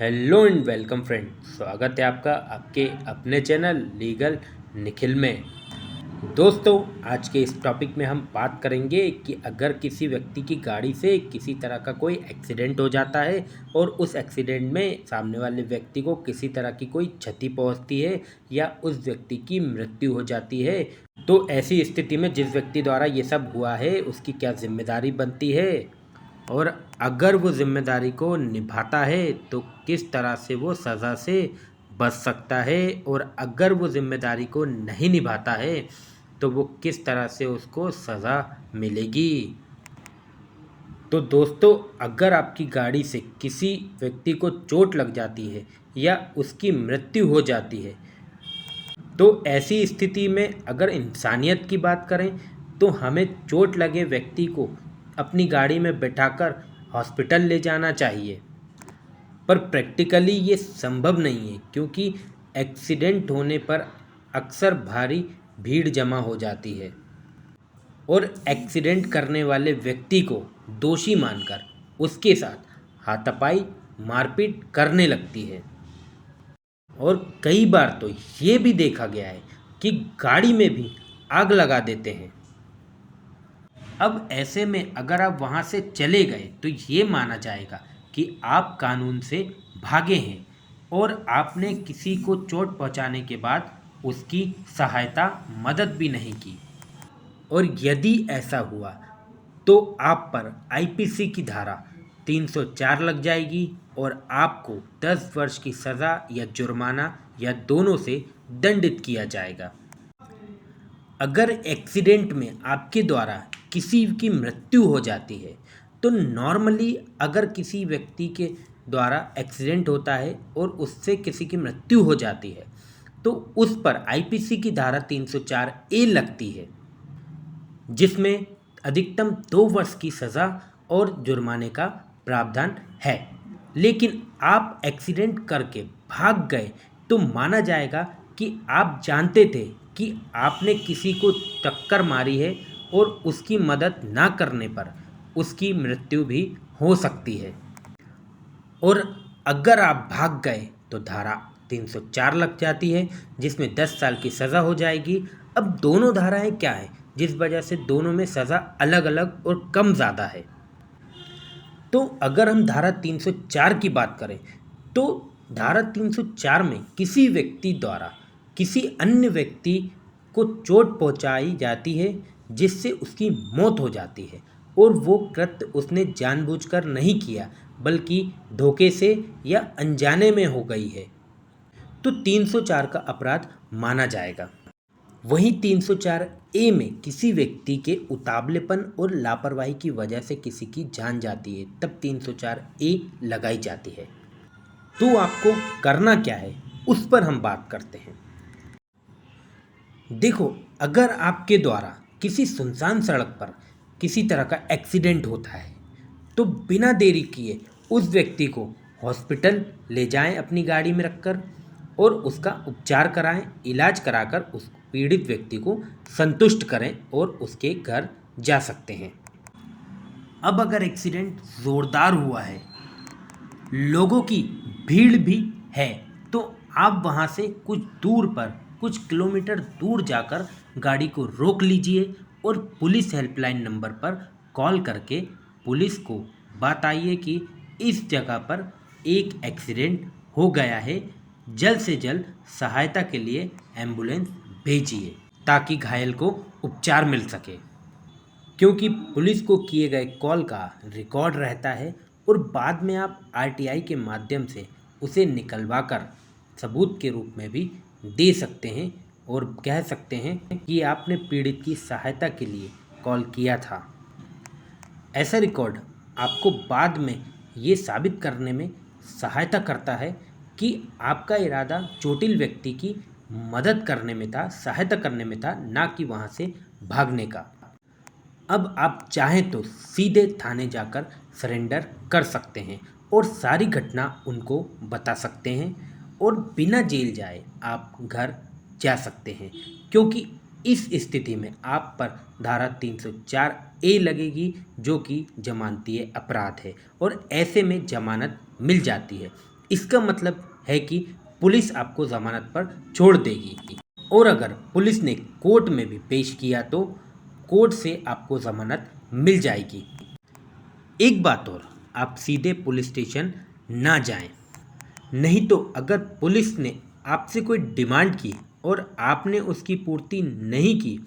Hello and welcome friend. स्वागत है आपका आपके अपने चैनल लीगल निखिल में। दोस्तों, आज के इस टॉपिक में हम बात करेंगे कि अगर किसी व्यक्ति की गाड़ी से किसी तरह का कोई एक्सीडेंट हो जाता है और उस एक्सीडेंट में सामने वाले व्यक्ति को किसी तरह की कोई क्षति पहुंचती है या उस व्यक्ति की मृत्यु हो जाती है, तो ऐसी स्थिति में जिस व्यक्ति द्वारा ये सब हुआ है उसकी क्या जिम्मेदारी बनती है, और अगर वो जिम्मेदारी को निभाता है तो किस तरह से वो सज़ा से बच सकता है, और अगर वो जिम्मेदारी को नहीं निभाता है तो वो किस तरह से उसको सज़ा मिलेगी। तो दोस्तों, अगर आपकी गाड़ी से किसी व्यक्ति को चोट लग जाती है या उसकी मृत्यु हो जाती है, तो ऐसी स्थिति में अगर इंसानियत की बात करें तो हमें चोट लगे व्यक्ति को अपनी गाड़ी में बैठाकर हॉस्पिटल ले जाना चाहिए। पर प्रैक्टिकली ये संभव नहीं है, क्योंकि एक्सीडेंट होने पर अक्सर भारी भीड़ जमा हो जाती है और एक्सीडेंट करने वाले व्यक्ति को दोषी मानकर उसके साथ हाथापाई मारपीट करने लगती है। और कई बार तो ये भी देखा गया है कि गाड़ी में भी आग लगा देते हैं। अब ऐसे में अगर आप वहाँ से चले गए तो ये माना जाएगा कि आप कानून से भागे हैं और आपने किसी को चोट पहुँचाने के बाद उसकी सहायता मदद भी नहीं की। और यदि ऐसा हुआ तो आप पर आईपीसी की धारा 304 लग जाएगी और आपको 10 वर्ष की सज़ा या जुर्माना या दोनों से दंडित किया जाएगा। अगर एक्सीडेंट में आपके द्वारा किसी की मृत्यु हो जाती है तो नॉर्मली अगर किसी व्यक्ति के द्वारा एक्सीडेंट होता है और उससे किसी की मृत्यु हो जाती है तो उस पर आईपीसी की धारा 304 ए लगती है, जिसमें अधिकतम 2 वर्ष की सज़ा और जुर्माने का प्रावधान है। लेकिन आप एक्सीडेंट करके भाग गए तो माना जाएगा कि आप जानते थे कि आपने किसी को टक्कर मारी है और उसकी मदद ना करने पर उसकी मृत्यु भी हो सकती है। और अगर आप भाग गए तो धारा 304 लग जाती है, जिसमें 10 साल की सज़ा हो जाएगी। अब दोनों धाराएं क्या है जिस वजह से दोनों में सज़ा अलग अलग और कम ज़्यादा है। तो अगर हम धारा 304 की बात करें तो धारा 304 में किसी व्यक्ति द्वारा किसी अन्य व्यक्ति को चोट पहुंचाई जाती है जिससे उसकी मौत हो जाती है, और वो कृत्य उसने जानबूझकर नहीं किया बल्कि धोखे से या अनजाने में हो गई है, तो 304 का अपराध माना जाएगा। वहीं 304 ए में किसी व्यक्ति के उतावलेपन और लापरवाही की वजह से किसी की जान जाती है, तब 304 ए लगाई जाती है। तो आपको करना क्या है उस पर हम बात करते हैं। देखो, अगर आपके द्वारा किसी सुनसान सड़क पर किसी तरह का एक्सीडेंट होता है तो बिना देरी किए उस व्यक्ति को हॉस्पिटल ले जाएं अपनी गाड़ी में रखकर, और उसका उपचार कराएं, इलाज कराकर उस पीड़ित व्यक्ति को संतुष्ट करें और उसके घर जा सकते हैं। अब अगर एक्सीडेंट ज़ोरदार हुआ है, लोगों की भीड़ भी है, तो आप वहाँ से कुछ दूर पर कुछ किलोमीटर दूर जाकर गाड़ी को रोक लीजिए और पुलिस हेल्पलाइन नंबर पर कॉल करके पुलिस को बताइए कि इस जगह पर एक एक्सीडेंट हो गया है, जल्द से जल्द सहायता के लिए एम्बुलेंस भेजिए ताकि घायल को उपचार मिल सके। क्योंकि पुलिस को किए गए कॉल का रिकॉर्ड रहता है और बाद में आप आरटीआई के माध्यम से उसे निकलवा कर सबूत के रूप में भी दे सकते हैं और कह सकते हैं कि आपने पीड़ित की सहायता के लिए कॉल किया था। ऐसा रिकॉर्ड आपको बाद में ये साबित करने में सहायता करता है कि आपका इरादा चोटिल व्यक्ति की मदद करने में था, सहायता करने में था, ना कि वहाँ से भागने का। अब आप चाहें तो सीधे थाने जाकर सरेंडर कर सकते हैं और सारी घटना उनको बता सकते हैं और बिना जेल जाए आप घर जा सकते हैं, क्योंकि इस स्थिति में आप पर धारा 304 ए लगेगी जो कि जमानतीय अपराध है और ऐसे में जमानत मिल जाती है। इसका मतलब है कि पुलिस आपको ज़मानत पर छोड़ देगी। और अगर पुलिस ने कोर्ट में भी पेश किया तो कोर्ट से आपको ज़मानत मिल जाएगी। एक बात और, आप सीधे पुलिस स्टेशन ना जाएं। नहीं तो अगर पुलिस ने आपसे कोई डिमांड की और आपने उसकी पूर्ति नहीं की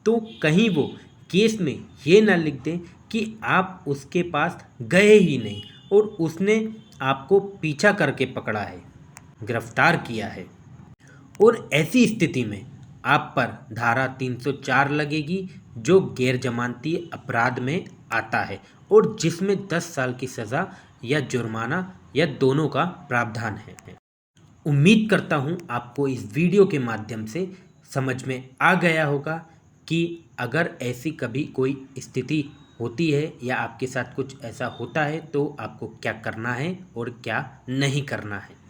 तो कहीं वो केस में ये ना लिख दें कि आप उसके पास गए ही नहीं और उसने आपको पीछा करके पकड़ा है, गिरफ्तार किया है। और ऐसी स्थिति में आप पर धारा 304 लगेगी जो गैर जमानती अपराध में आता है और जिसमें 10 साल की सज़ा या जुर्माना या दोनों का प्रावधान है। उम्मीद करता हूँ आपको इस वीडियो के माध्यम से समझ में आ गया होगा कि अगर ऐसी कभी कोई स्थिति होती है या आपके साथ कुछ ऐसा होता है तो आपको क्या करना है और क्या नहीं करना है।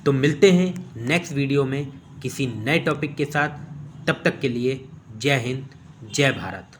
तो मिलते हैं नेक्स्ट वीडियो में किसी नए टॉपिक के साथ। तब तक के लिए जय हिंद, जय भारत।